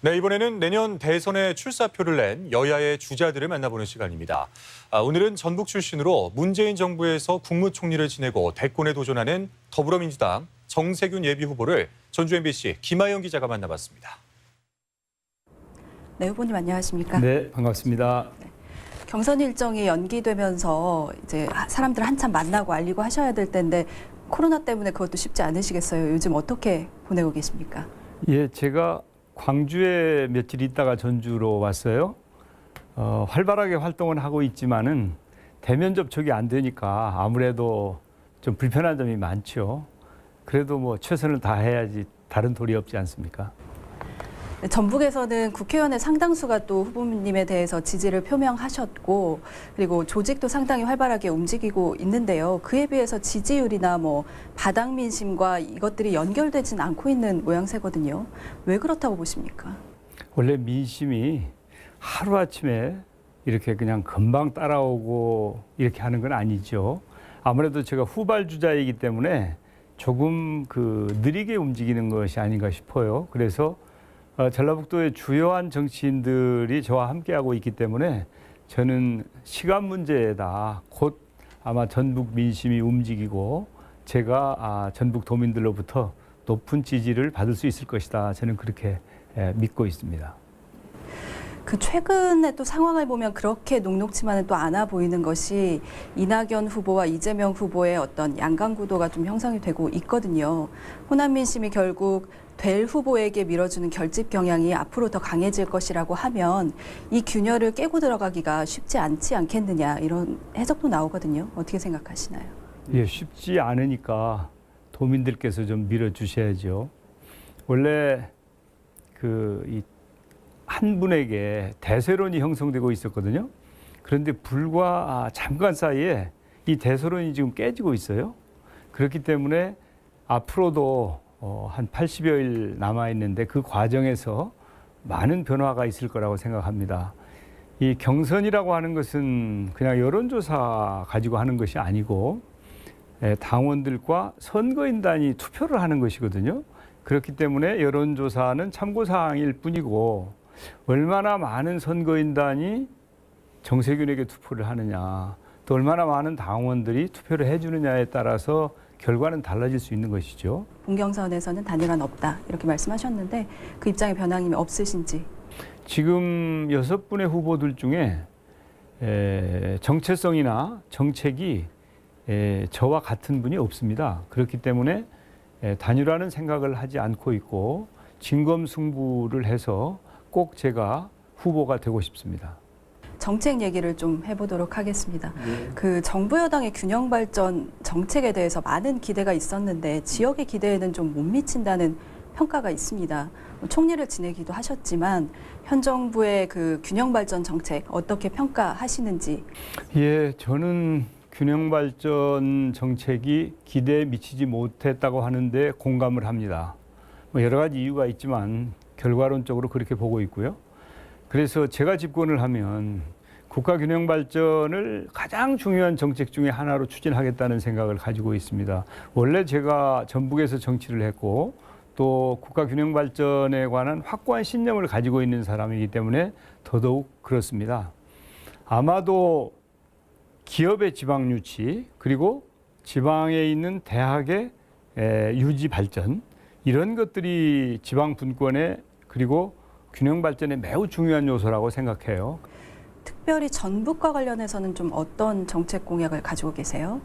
네, 이번에는 내년 대선에 출사표를 낸 여야의 주자들을 만나보는 시간입니다. 오늘은 전북 출신으로 문재인 정부에서 국무총리를 지내고 대권에 도전하는 더불어민주당 정세균 예비후보를 전주 MBC 김하영 기자가 만나봤습니다. 네, 후보님 안녕하십니까? 네, 반갑습니다. 경선 일정이 연기되면서 이제 사람들 한참 만나고 알리고 하셔야 될 텐데 코로나 때문에 그것도 쉽지 않으시겠어요. 요즘 어떻게 보내고 계십니까? 예, 제가 광주에 며칠 있다가 전주로 왔어요. 활발하게 활동을 하고 있지만은 대면 접촉이 안 되니까 아무래도 좀 불편한 점이 많죠. 그래도 뭐 최선을 다해야지 다른 도리 없지 않습니까? 네, 전북에서는 국회의원의 상당수가 또 후보님에 대해서 지지를 표명하셨고 그리고 조직도 상당히 활발하게 움직이고 있는데요. 그에 비해서 지지율이나 뭐 바닥 민심과 이것들이 연결되진 않고 있는 모양새거든요. 왜 그렇다고 보십니까? 원래 민심이 하루아침에 이렇게 그냥 금방 따라오고 이렇게 하는 건 아니죠. 아무래도 제가 후발주자이기 때문에 조금 느리게 움직이는 것이 아닌가 싶어요. 그래서 전라북도의 주요한 정치인들이 저와 함께하고 있기 때문에 저는 시간 문제다. 곧 아마 전북 민심이 움직이고 제가 전북 도민들로부터 높은 지지를 받을 수 있을 것이다. 저는 그렇게 믿고 있습니다. 그 최근에 또 상황을 보면 그렇게 녹록치만은 또 않아 보이는 것이 이낙연 후보와 이재명 후보의 어떤 양강 구도가 좀 형성이 되고 있거든요. 호남 민심이 결국 될 후보에게 밀어주는 결집 경향이 앞으로 더 강해질 것이라고 하면 이 균열을 깨고 들어가기가 쉽지 않지 않겠느냐 이런 해석도 나오거든요. 어떻게 생각하시나요? 예, 쉽지 않으니까 도민들께서 좀 밀어주셔야죠. 원래 한 분에게 대세론이 형성되고 있었거든요. 그런데 불과 잠깐 사이에 이 대세론이 지금 깨지고 있어요. 그렇기 때문에 앞으로도 한 80여일 남아있는데 그 과정에서 많은 변화가 있을 거라고 생각합니다. 이 경선이라고 하는 것은 그냥 여론조사 가지고 하는 것이 아니고 당원들과 선거인단이 투표를 하는 것이거든요. 그렇기 때문에 여론조사는 참고사항일 뿐이고 얼마나 많은 선거인단이 정세균에게 투표를 하느냐, 또 얼마나 많은 당원들이 투표를 해주느냐에 따라서 결과는 달라질 수 있는 것이죠. 본경선에서는 단일화는 없다 이렇게 말씀하셨는데 그 입장에 변함이 없으신지. 지금 6분의 후보들 중에 정체성이나 정책이 저와 같은 분이 없습니다. 그렇기 때문에 단일화는 생각을 하지 않고 있고 진검승부를 해서 꼭 제가 후보가 되고 싶습니다. 정책 얘기를 좀 해보도록 하겠습니다. 그 정부 여당의 균형 발전 정책에 대해서 많은 기대가 있었는데 지역의 기대에는 좀 못 미친다는 평가가 있습니다. 총리를 지내기도 하셨지만 현 정부의 그 균형 발전 정책 어떻게 평가하시는지? 예, 저는 균형 발전 정책이 기대에 미치지 못했다고 하는데 공감을 합니다. 뭐 여러 가지 이유가 있지만 결과론적으로 그렇게 보고 있고요. 그래서 제가 집권을 하면 국가 균형 발전을 가장 중요한 정책 중에 하나로 추진하겠다는 생각을 가지고 있습니다. 원래 제가 전북에서 정치를 했고 또 국가 균형 발전에 관한 확고한 신념을 가지고 있는 사람이기 때문에 더더욱 그렇습니다. 아마도 기업의 지방 유치 그리고 지방에 있는 대학의 유지 발전 이런 것들이 지방 분권에 그리고 균형 발전에 매우 중요한 요소라고 생각해요. 특별히 전북과 관련해서는 좀 어떤 정책 공약을 가지고 계세요?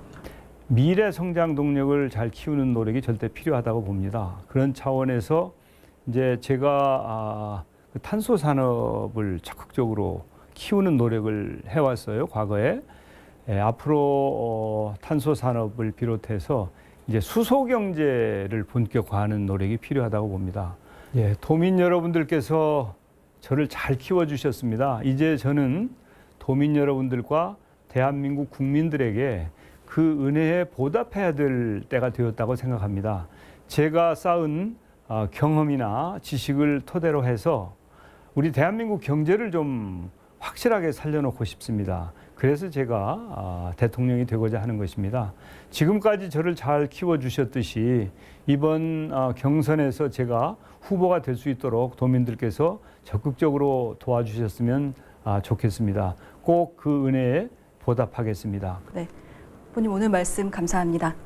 미래 성장 동력을 잘 키우는 노력이 절대 필요하다고 봅니다. 그런 차원에서 이제 제가 탄소 산업을 적극적으로 키우는 노력을 해왔어요. 과거에. 앞으로 탄소 산업을 비롯해서 이제 수소 경제를 본격화하는 노력이 필요하다고 봅니다. 예, 도민 여러분들께서 저를 잘 키워주셨습니다. 이제 저는 도민 여러분들과 대한민국 국민들에게 그 은혜에 보답해야 될 때가 되었다고 생각합니다. 제가 쌓은 경험이나 지식을 토대로 해서 우리 대한민국 경제를 좀 확실하게 살려놓고 싶습니다. 그래서 제가 대통령이 되고자 하는 것입니다. 지금까지 저를 잘 키워주셨듯이 이번 경선에서 제가 후보가 될 수 있도록 도민들께서 적극적으로 도와주셨으면 좋겠습니다. 꼭 그 은혜에 보답하겠습니다. 네, 후보님 오늘 말씀 감사합니다.